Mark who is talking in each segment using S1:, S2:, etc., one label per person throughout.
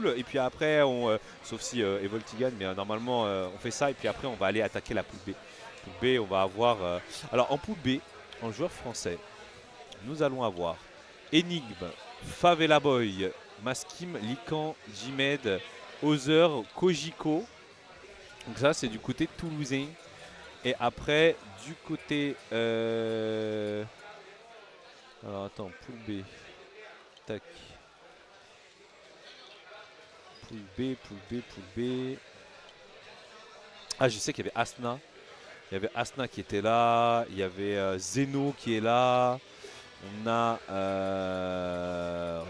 S1: poule. Et puis après, sauf si Evolti gagne, mais normalement, on fait ça. Et puis après, on va aller attaquer la poule B. Poule B, on va avoir. Alors, en poule B, en joueur français, nous allons avoir Enigme, Favela Boy, Maskim, Likan, Jimed, Other, Kojiko. Donc, ça, c'est du côté toulousain. Et après, du côté. Alors, attends, poule B. Tac. Poule B, poule B, poule B. Ah, je sais qu'il y avait Asna. Il y avait Asna qui était là. Il y avait Zeno qui est là. On a.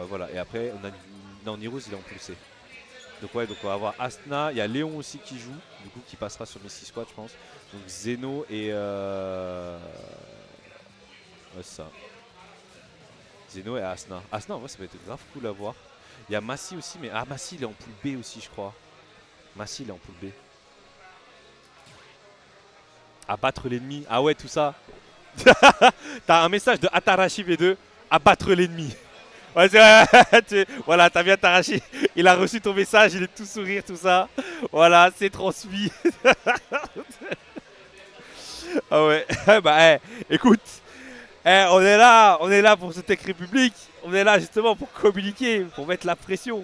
S1: Voilà. Et après, on a. Non, Nirous, il est en poule C. Donc, ouais, donc on va avoir Asna. Il y a Léon aussi qui joue. Du coup, qui passera sur Messi Squad, je pense. Donc, Zeno et. Ouais, ça. Zeno et Asna. Asna, en vrai, ça va être grave cool à voir. Il y a Massi aussi, mais. Ah, Massi, il est en poule B aussi, je crois. Massi, il est en poule B. Abattre l'ennemi. Ah ouais, tout ça. T'as un message de Atarashi V2. Abattre l'ennemi. Ouais, voilà, t'as bien Atarashi. Il a reçu ton message, il est tout sourire, tout ça. Voilà, c'est transmis. Ah ouais. Bah, écoute. On est là pour ce Tech République. On est là justement pour communiquer, pour mettre la pression.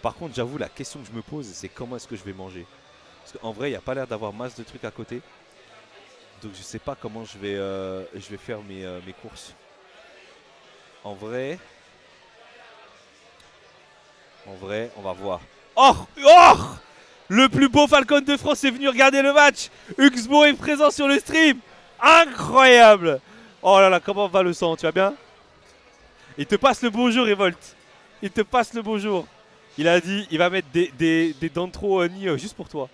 S1: Par contre, j'avoue, la question que je me pose, c'est comment est-ce que je vais manger. Parce qu'en vrai, il n'y a pas l'air d'avoir masse de trucs à côté. Donc je sais pas comment je vais faire mes courses. En vrai, on va voir. Oh, le plus beau Falcon de France est venu regarder le match. Uxbo est présent sur le stream. Incroyable. Oh là là, comment va le sang, tu vas bien? Il te passe le bonjour, Revolt. Il te passe le bonjour. Il a dit, il va mettre des dentro ni juste pour toi.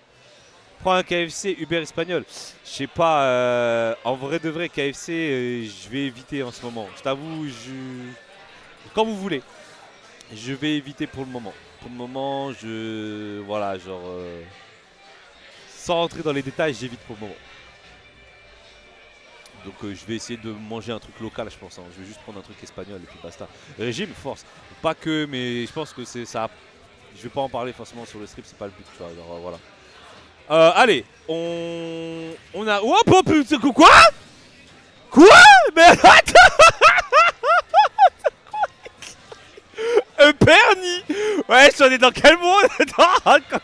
S1: Prends un KFC Uber espagnol. Je sais pas, en vrai de vrai, KFC, je vais éviter en ce moment. Je t'avoue, quand vous voulez. Je vais éviter pour le moment. Pour le moment, voilà, genre... sans rentrer dans les détails, j'évite pour le moment. Donc je vais essayer de manger un truc local, je pense. Hein. Je vais juste prendre un truc espagnol et puis basta. Régime, force. Pas que, mais je pense que c'est ça. Je vais pas en parler forcément sur le strip, c'est pas le but, tu vois. Alors, voilà. Allez, on a... Oh, quoi? Quoi? Mais attends. Un pernis. Ouais, j'en ai dans quel monde?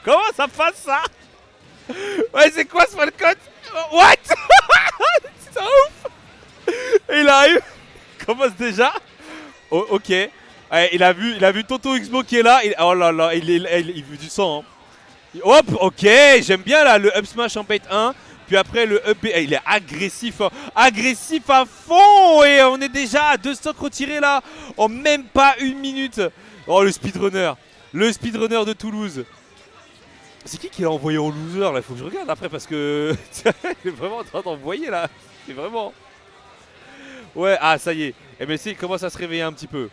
S1: Comment ça passe ça? Ouais, c'est quoi ce Falcon? What? C'est ouf. Et il arrive. Commence déjà. Oh, ok. Ouais, il a vu Tonton Xbo qui est là. Oh là là, il veut du sang. Hein. Hop, ok, j'aime bien là le up smash en bait 1. Puis après le up B, il est agressif, hein. Agressif à fond. Et on est déjà à 2 stocks retirés là. En même pas une minute. Oh le speedrunner. Le speedrunner de Toulouse. C'est qui l'a envoyé en loser là? Il faut que je regarde après parce que... il est vraiment en train d'envoyer là. C'est vraiment... Ouais, ah ça y est. MLC il commence à se réveiller un petit peu.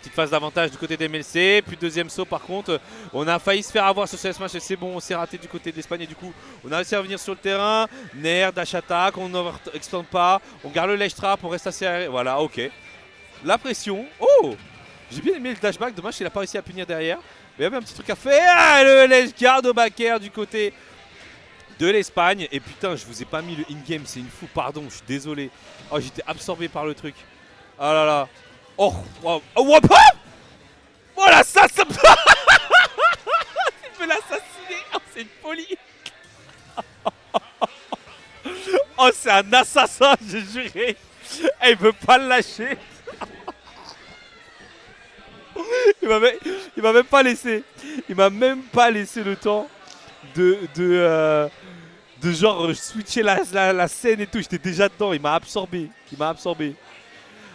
S1: Petite phase d'avantage du côté d'MLC. Puis deuxième saut par contre. On a failli se faire avoir sur ce smash et c'est bon. On s'est raté du côté de l'Espagne et du coup on a réussi à revenir sur le terrain. Nair, dash attack. On n'explante pas. On garde le ledge trap. On reste assez... Voilà, ok. La pression. Oh! J'ai bien aimé le dashback. Dommage qu'il n'a pas réussi à punir derrière. Mais il y avait un petit truc à faire. Ah, le ledge guard au back air du côté de l'Espagne. Et putain, je vous ai pas mis le in-game. C'est une fou. Pardon, je suis désolé. Oh, j'étais absorbé par le truc. Oh là là. Oh, wow. Oh, wop, hop. Voilà, ça Il veut l'assassiner. Oh, c'est une folie. Oh, c'est un assassin, j'ai juré. Eh, il veut pas le lâcher. Il m'a même pas laissé. Il m'a même pas laissé le temps de genre switcher la scène et tout. J'étais déjà dedans. Il m'a absorbé.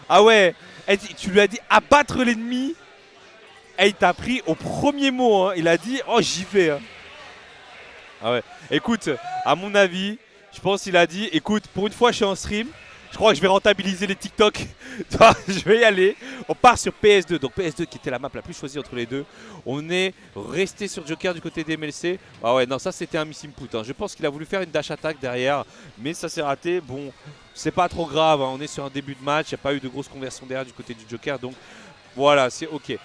S1: Ah ouais. Hey, tu lui as dit abattre l'ennemi. Hey, il t'a pris au premier mot. Hein. Il a dit oh j'y vais. Hein. Ah ouais. Écoute, à mon avis, je pense qu'il a dit écoute, pour une fois je suis en stream. Je crois que je vais rentabiliser les TikTok. Je vais y aller. On part sur PS2. Donc PS2 qui était la map la plus choisie entre les deux. On est resté sur Joker du côté des MLC. Ah ouais, non, ça c'était un miss input. Hein. Je pense qu'il a voulu faire une dash attack derrière. Mais ça s'est raté. Bon, c'est pas trop grave. Hein. On est sur un début de match. Il n'y a pas eu de grosse conversion derrière du côté du Joker. Donc voilà, c'est ok.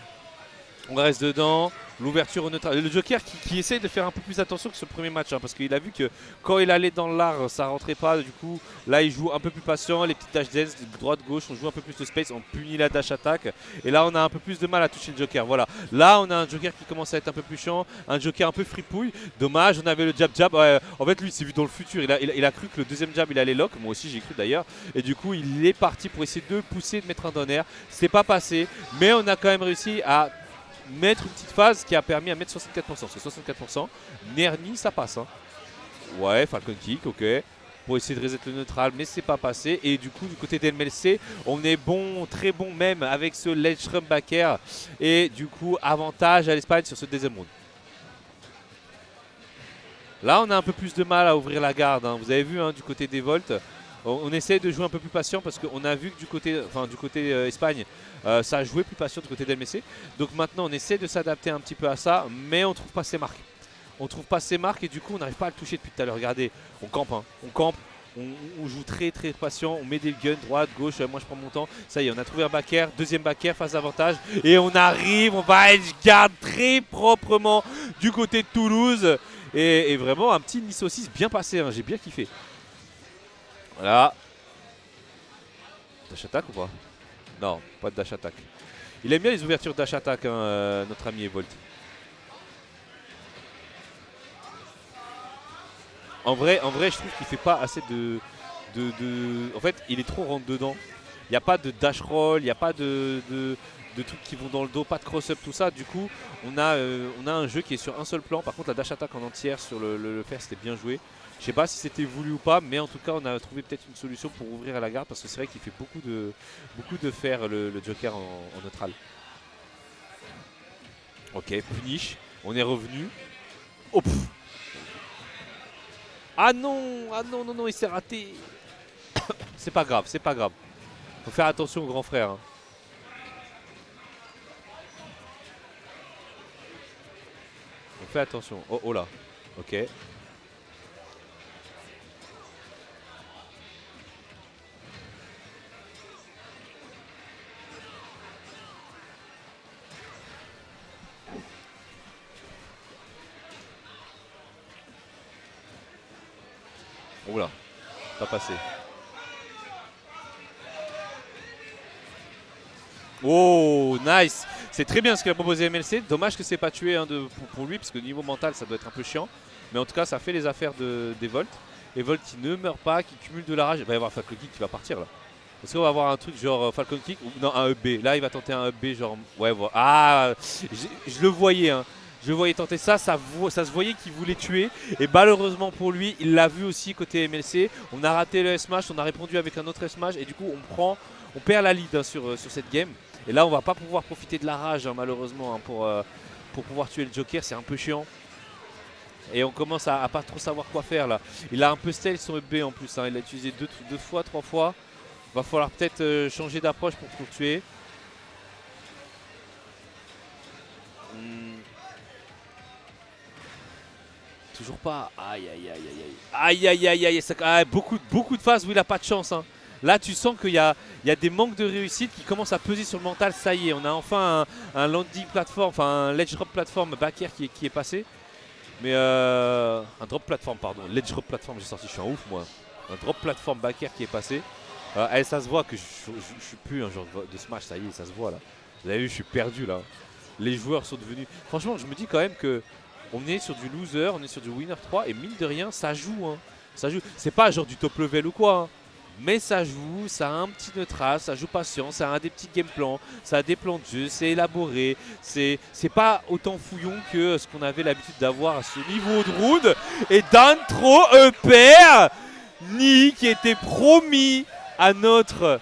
S1: On reste dedans. L'ouverture au neutral. Le Joker qui essaye de faire un peu plus attention que ce premier match. Hein, parce qu'il a vu que quand il allait dans l'art, ça rentrait pas. Du coup, là, il joue un peu plus patient. Les petites dash dance, droite-gauche, on joue un peu plus de space. On punit la dash attaque. Et là, on a un peu plus de mal à toucher le Joker. Voilà. Là, on a un Joker qui commence à être un peu plus chiant. Un Joker un peu fripouille. Dommage, on avait le jab-jab. Ouais, en fait, lui, il s'est vu dans le futur. Il a cru que le deuxième jab, il allait lock. Moi aussi, j'ai cru d'ailleurs. Et du coup, il est parti pour essayer de pousser, de mettre un down air. C'est pas passé. Mais on a quand même réussi à mettre une petite phase qui a permis à mettre 64%. C'est 64%. Nerni, ça passe. Hein. Ouais, Falcon Kick, ok. Pour essayer de reset le neutral, mais c'est pas passé. Et du coup, du côté d'MLC, on est bon, très bon même avec ce ledge rum back air. Et du coup, avantage à l'Espagne sur ce deuxième round. Là, on a un peu plus de mal à ouvrir la garde. Hein. Vous avez vu, hein, du côté des Volts. On essaie de jouer un peu plus patient parce qu'on a vu que du côté Espagne, ça a joué plus patient du côté d'LMC. Donc maintenant, on essaie de s'adapter un petit peu à ça, mais on trouve pas ses marques. On trouve pas ses marques et du coup, on n'arrive pas à le toucher depuis tout à l'heure. Regardez, on campe, hein. On campe. On joue très très patient, on met des guns, droite, gauche, moi je prends mon temps. Ça y est, on a trouvé un back air, deuxième back air, phase d'avantage. Et on arrive, on va edge garde très proprement du côté de Toulouse. Et vraiment un petit Nice 6 bien passé, hein. J'ai bien kiffé. Voilà. Dash attack ou pas? Non, pas de dash attack. Il aime bien les ouvertures dash attack, hein, notre ami Evolt. En vrai, je trouve qu'il fait pas assez de. En fait, il est trop rentre dedans. Il n'y a pas de dash roll, il n'y a pas de trucs qui vont dans le dos, pas de cross-up, tout ça. Du coup, on a un jeu qui est sur un seul plan. Par contre, la dash attack en entière sur le fer, c'était bien joué. Je sais pas si c'était voulu ou pas, mais en tout cas, on a trouvé peut-être une solution pour ouvrir à la garde parce que c'est vrai qu'il fait beaucoup de fer le Joker en neutral. Ok, punish. On est revenu. Oh, ah non, non, non, il s'est raté. C'est pas grave, c'est pas grave. Faut faire attention au grand frère. Hein. On fait attention. Oh, oh là. Ok. Oula, pas passé. Oh, nice. C'est très bien ce qu'il a proposé MLC. Dommage que c'est pas tué hein, pour lui, parce que niveau mental, ça doit être un peu chiant. Mais en tout cas, ça fait les affaires des Volt. Et Volt qui ne meurt pas, qui cumule de la rage. Il va y avoir Falcon Kick qui va partir là. Est-ce qu'on va avoir un truc genre Falcon Kick ou non, un EB. Là, il va tenter un EB genre. Ouais, voilà. Ah, je le voyais, hein. Je le voyais tenter ça, ça se voyait qu'il voulait tuer. Et malheureusement pour lui, il l'a vu aussi côté MLC. On a raté le S-Smash, on a répondu avec un autre S-Smash. Et du coup, on perd la lead hein, sur cette game. Et là, on va pas pouvoir profiter de la rage, hein, malheureusement, hein, pour pouvoir tuer le Joker. C'est un peu chiant. Et on commence à pas trop savoir quoi faire là. Il a un peu stealth son EB en plus. Hein. Il l'a utilisé deux fois, trois fois. Va falloir peut-être changer d'approche pour le tuer. Toujours pas. Aïe aïe aïe aïe aïe. Aïe aïe aïe aïe. Beaucoup de phases où il a pas de chance. Hein. Là tu sens qu'il y a des manques de réussite qui commencent à peser sur le mental. Ça y est, on a enfin un landing platform, enfin un ledge drop platform back air qui est passé. Mais un drop platform pardon. Ledge drop platform j'ai sorti, je suis un ouf moi. Un drop platform back air qui est passé. Ça se voit que je suis plus un genre de Smash, ça y est, ça se voit là. Vous avez vu, je suis perdu là. Les joueurs sont devenus... Franchement, je me dis quand même que on est sur du loser, on est sur du winner 3 et mine de rien, ça joue. Hein. Ça joue. C'est pas genre du top level ou quoi. Hein. Mais ça joue, ça a un petit neutral, ça joue patient, ça a des petits game plans, ça a des plans de jeu, c'est élaboré. C'est pas autant fouillon que ce qu'on avait l'habitude d'avoir à ce niveau de round. Et d'intro EPR Ni qui était promis à notre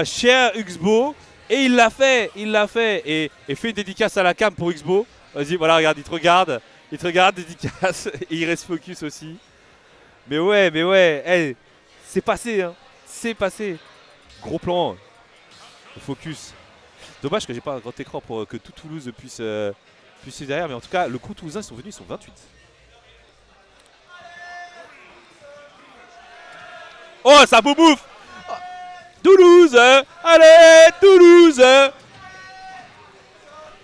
S1: cher Uxbo. Et il l'a fait, et fait une dédicace à la cam pour Uxbo. Vas-y, voilà, regarde, il te regarde, dédicace, et il reste focus aussi. Mais ouais, hey, c'est passé, hein, c'est passé. Gros plan, focus. Dommage que j'ai pas un grand écran pour que tout Toulouse puisse suivre derrière, mais en tout cas, le crew toulousain, ils sont venus, ils sont 28. Oh, ça boubouffe. Toulouse, allez, Toulouse.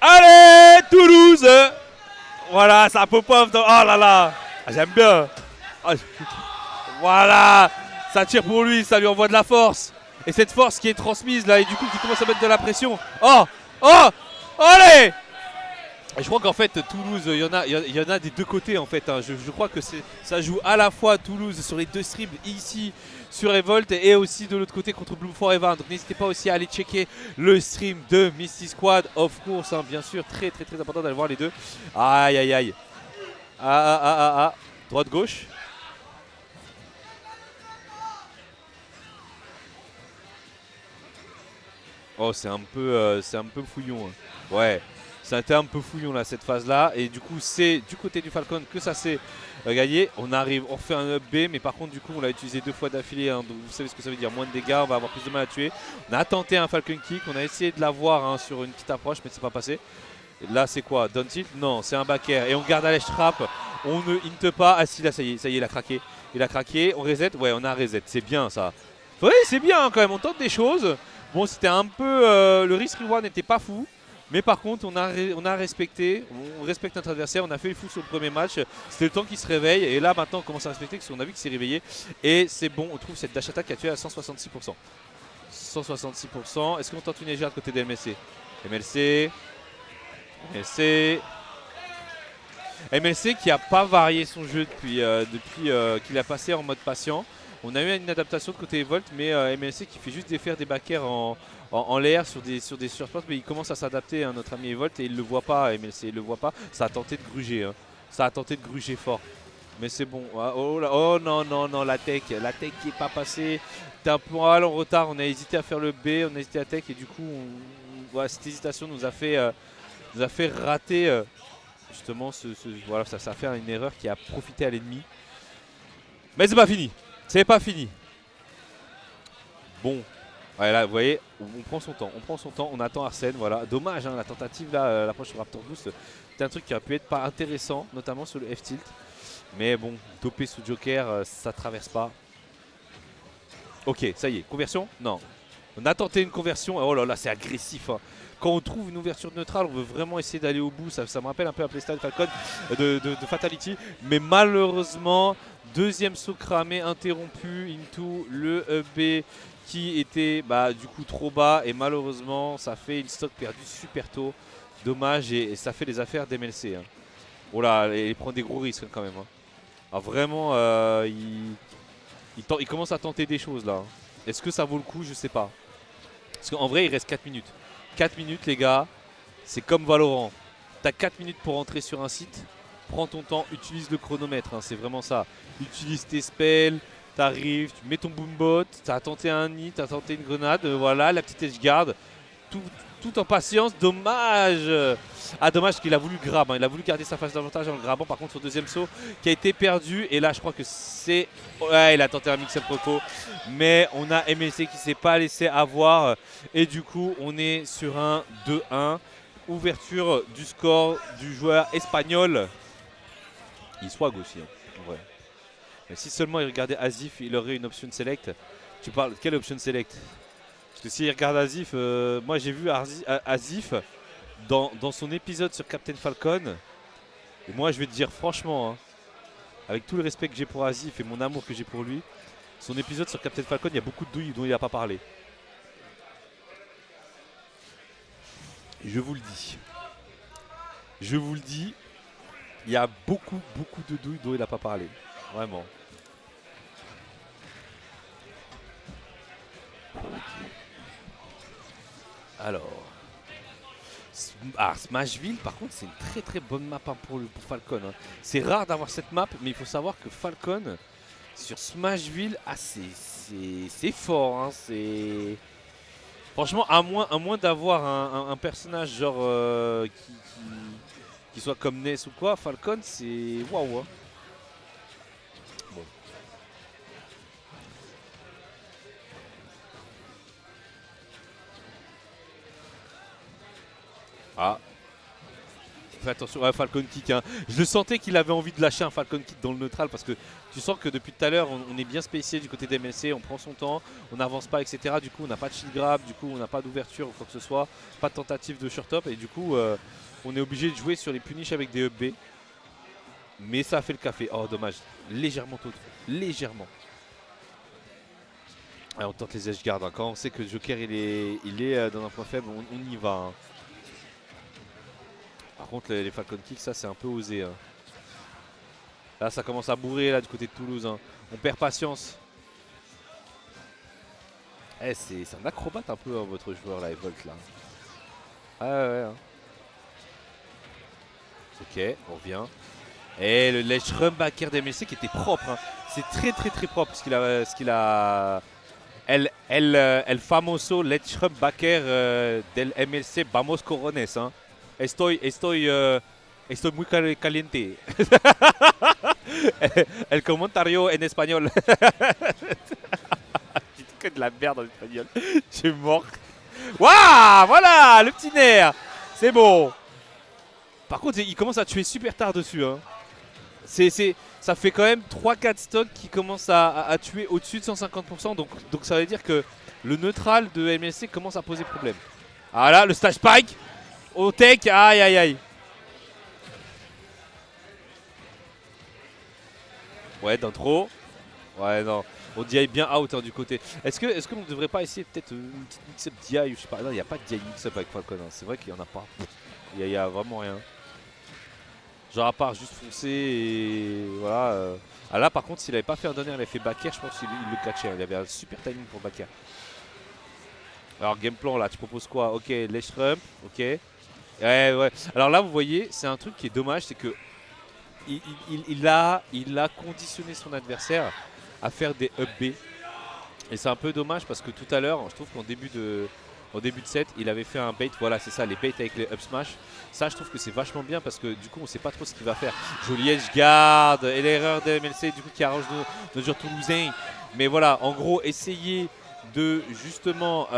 S1: Allez, Toulouse. Voilà, ça pop-off dans... Oh là là. Ah, j'aime bien. Ah, voilà. Ça tire pour lui, ça lui envoie de la force. Et cette force qui est transmise là, et du coup qui commence à mettre de la pression. Oh. Oh. Allez. Et je crois qu'en fait Toulouse, il y en a des deux côtés en fait. Hein. Je crois que ça joue à la fois Toulouse sur les deux streams ici sur Revolt et aussi de l'autre côté contre Bloom Forever. Donc n'hésitez pas aussi à aller checker le stream de Misty Squad, of course, hein, bien sûr. Très important d'aller voir les deux. Aïe aïe aïe. Ah. Droite gauche. Oh c'est un peu fouillon. Hein. Ouais. Ça a été un peu fouillon là cette phase là et du coup c'est du côté du Falcon que ça s'est gagné. On arrive, on fait un up B mais par contre du coup on l'a utilisé 2 fois d'affilée hein, donc vous savez ce que ça veut dire, moins de dégâts, on va avoir plus de mal à tuer. On a tenté un Falcon Kick, on a essayé de l'avoir hein, sur une petite approche mais c'est pas passé. Et là c'est quoi, down tilt? Non, c'est un back air et on garde à l'edge trap, on ne hinte pas. Ah si là ça y est il a craqué. Il a craqué, on reset, ouais on a reset, c'est bien ça. Oui c'est bien hein, quand même, on tente des choses. Bon c'était un peu, le risk reward n'était pas fou. Mais par contre, on a respecté, on respecte notre adversaire, on a fait le fou sur le premier match. C'était le temps qu'il se réveille et là maintenant on commence à respecter parce qu'on a vu qu'il s'est réveillé. Et c'est bon, on trouve cette dash attack qui a tué à 166%. 166%. Est-ce qu'on tente une légère de côté de MLC? MLC qui n'a pas varié son jeu depuis qu'il a passé en mode patient. On a eu une adaptation de côté Volt, mais MLC qui fait juste faire des back air en l'air sur des sursports, mais il commence à s'adapter à notre ami Volt et il le voit pas, MLC, il le voit pas. Ça a tenté de gruger, hein. Ça a tenté de gruger fort. Mais c'est bon. Oh non, la tech qui est pas passée. T'es un peu en retard, on a hésité à faire le B, on a hésité à tech et du coup, voilà, cette hésitation nous a fait rater justement voilà, ça a fait une erreur qui a profité à l'ennemi. Mais c'est pas fini. C'est pas fini. Bon. Ouais, là, vous voyez, on prend son temps, on attend Arsène, voilà. Dommage, hein, la tentative là, l'approche sur Raptor Boost, c'était un truc qui aurait pu être pas intéressant, notamment sur le F-Tilt. Mais bon, dopé sous Joker, ça traverse pas. Ok, ça y est, conversion? Non. On a tenté une conversion, oh là là, c'est agressif. Hein. Quand on trouve une ouverture neutrale, on veut vraiment essayer d'aller au bout. Ça me rappelle un peu un playstyle Falcon de Fatality. Mais malheureusement, deuxième saut cramé interrompu into le B qui était du coup trop bas. Et malheureusement, ça fait une stock perdue super tôt. Dommage et ça fait les affaires d'MLC. Hein. Oh là, il prend des gros risques quand même. Hein. Alors vraiment, il commence à tenter des choses là. Est-ce que ça vaut le coup? Je sais pas. Parce qu'en vrai, il reste 4 minutes. 4 minutes, les gars, c'est comme Valorant. T'as 4 minutes pour entrer sur un site. Prends ton temps, utilise le chronomètre. Hein, c'est vraiment ça. Utilise tes spells. T'arrives, tu mets ton boombot. T'as tenté un nid, t'as tenté une grenade. Voilà, la petite edge guard. Tout en patience. Dommage. Ah, dommage qu'il a voulu grab. Hein. Il a voulu garder sa phase d'avantage en le grabant. Par contre, son deuxième saut qui a été perdu. Et là, je crois que c'est... Ouais, il a tenté un mix-up Coco. Mais on a MLC qui ne s'est pas laissé avoir. Et du coup, on est sur un 2-1. Ouverture du score du joueur espagnol. Il swag aussi, hein, en vrai. Mais si seulement il regardait Asif, il aurait une option select. Tu parles de quelle option select? Parce que s'il regarde Asif, moi j'ai vu Asif dans son épisode sur Captain Falcon. Et moi je vais te dire franchement, hein, avec tout le respect que j'ai pour Asif et mon amour que j'ai pour lui, son épisode sur Captain Falcon, il y a beaucoup de douilles dont il n'a pas parlé. Et je vous le dis. Je vous le dis, il y a beaucoup de douilles dont il n'a pas parlé. Vraiment. Alors. Smashville, par contre, c'est une très bonne map hein, pour Falcon. Hein. C'est rare d'avoir cette map, mais il faut savoir que Falcon, sur Smashville, c'est fort. Hein, c'est... Franchement, à moins d'avoir un personnage genre qui soit comme Ness ou quoi, Falcon, c'est waouh. Hein. Bon. Ah. fais attention, ouais, Falcon Kick. Hein. Je le sentais qu'il avait envie de lâcher un Falcon Kick dans le neutral parce que tu sens que depuis tout à l'heure, on est bien spécié du côté d'MLC, on prend son temps, on n'avance pas, etc. Du coup, on n'a pas de shield grab, du coup, on n'a pas d'ouverture ou quoi que ce soit, pas de tentative de short-top et du coup, on est obligé de jouer sur les punish avec des up B. Mais ça a fait le café. Oh, dommage. Légèrement tôt. Légèrement. Alors, on tente les edge guards. Hein. Quand on sait que le Joker il est dans un point faible, on y va. Hein. Par contre, les Falcon Kicks, ça c'est un peu osé. Hein. Là, ça commence à bourrer là du côté de Toulouse. Hein. On perd patience. Eh, c'est un acrobate un peu hein, votre joueur là, Evolt là. Ah ouais. Hein. Ok, on revient. Et le ledge rumbacker d'MLC qui était propre. Hein. C'est très propre ce qu'il a. El famoso ledge rumbacker del MLC Vamos Corones. Hein. Estoy muy caliente. El comentario en espagnol. J'ai dit que de la merde en espagnol. Je suis mort. Waouh, voilà, le petit nerf. C'est bon. Par contre, il commence à tuer super tard dessus. Hein. Ça fait quand même 3-4 stocks qui commencent à tuer au-dessus de 150%. Donc ça veut dire que le neutral de MLC commence à poser problème. Ah là, le stage spike. Au tech, aïe. Ouais, d'intro. Ouais, non. On DI bien out hein, du côté. Est-ce qu'on ne devrait pas essayer peut-être une petite mix-up DI ou je sais pas. Non, il n'y a pas de DI mix-up avec Falcon. Hein. C'est vrai qu'il n'y en a pas. Il y a vraiment rien. Genre à part juste foncer et voilà. Ah là par contre s'il avait pas fait un donner, il avait fait backer, je pense qu'il le catchait. Il avait un super timing pour backer. Alors game plan là, tu proposes quoi? Ok, ledge rump, ok. Ouais. Alors là vous voyez, c'est un truc qui est dommage, c'est que il a conditionné son adversaire à faire des up B. Et c'est un peu dommage parce que tout à l'heure, je trouve qu'en début de set, il avait fait un bait, voilà c'est ça, les baits avec les up smash. Ça je trouve que c'est vachement bien parce que du coup on sait pas trop ce qu'il va faire. Joli edge guard et l'erreur de MLC du coup qui arrange nos joueurs toulousains. Mais voilà, en gros essayer de justement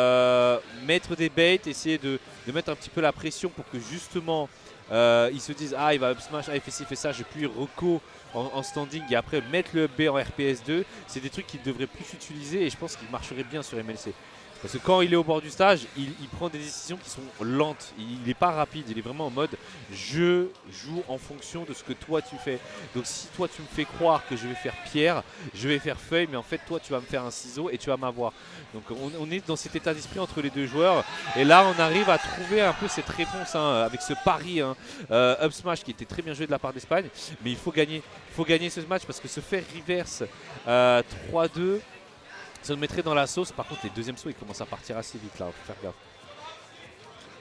S1: mettre des baits, essayer de mettre un petit peu la pression pour que justement ils se disent ah il va up smash, ah il fait ci, il fait ça, je puis reco en standing et après mettre le B en RPS2. C'est des trucs qu'il devrait plus utiliser et je pense qu'il marcherait bien sur MLC. Parce que quand il est au bord du stage, il prend des décisions qui sont lentes. Il n'est pas rapide, il est vraiment en mode je joue en fonction de ce que toi tu fais. Donc si toi tu me fais croire que je vais faire pierre, je vais faire feuille, mais en fait toi tu vas me faire un ciseau et tu vas m'avoir. Donc on est dans cet état d'esprit entre les deux joueurs. Et là on arrive à trouver un peu cette réponse hein, avec ce pari hein, up smash qui était très bien joué de la part d'Espagne. Mais il faut gagner ce match parce que se faire reverse 3-2. Ça nous mettrait dans la sauce. Par contre, les deuxièmes sauts, ils commencent à partir assez vite là. Faut faire gaffe.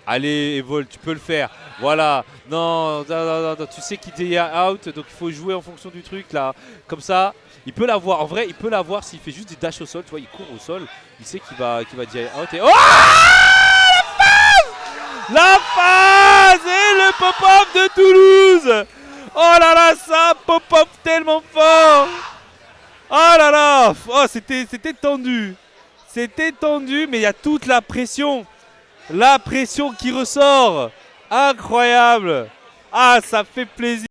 S1: Allez, Evol, tu peux le faire. Voilà. Non, tu sais qu'il est out. Donc, il faut jouer en fonction du truc là. Comme ça, il peut l'avoir. En vrai, il peut l'avoir s'il fait juste des dash au sol. Tu vois, il court au sol. Il sait qu'il va dire out. Et... Oh, la phase et le pop-up de Toulouse. Oh là là, ça pop-up tellement fort. Oh là là, oh, c'était tendu. C'était tendu, mais il y a toute la pression. La pression qui ressort. Incroyable. Ah, ça fait plaisir.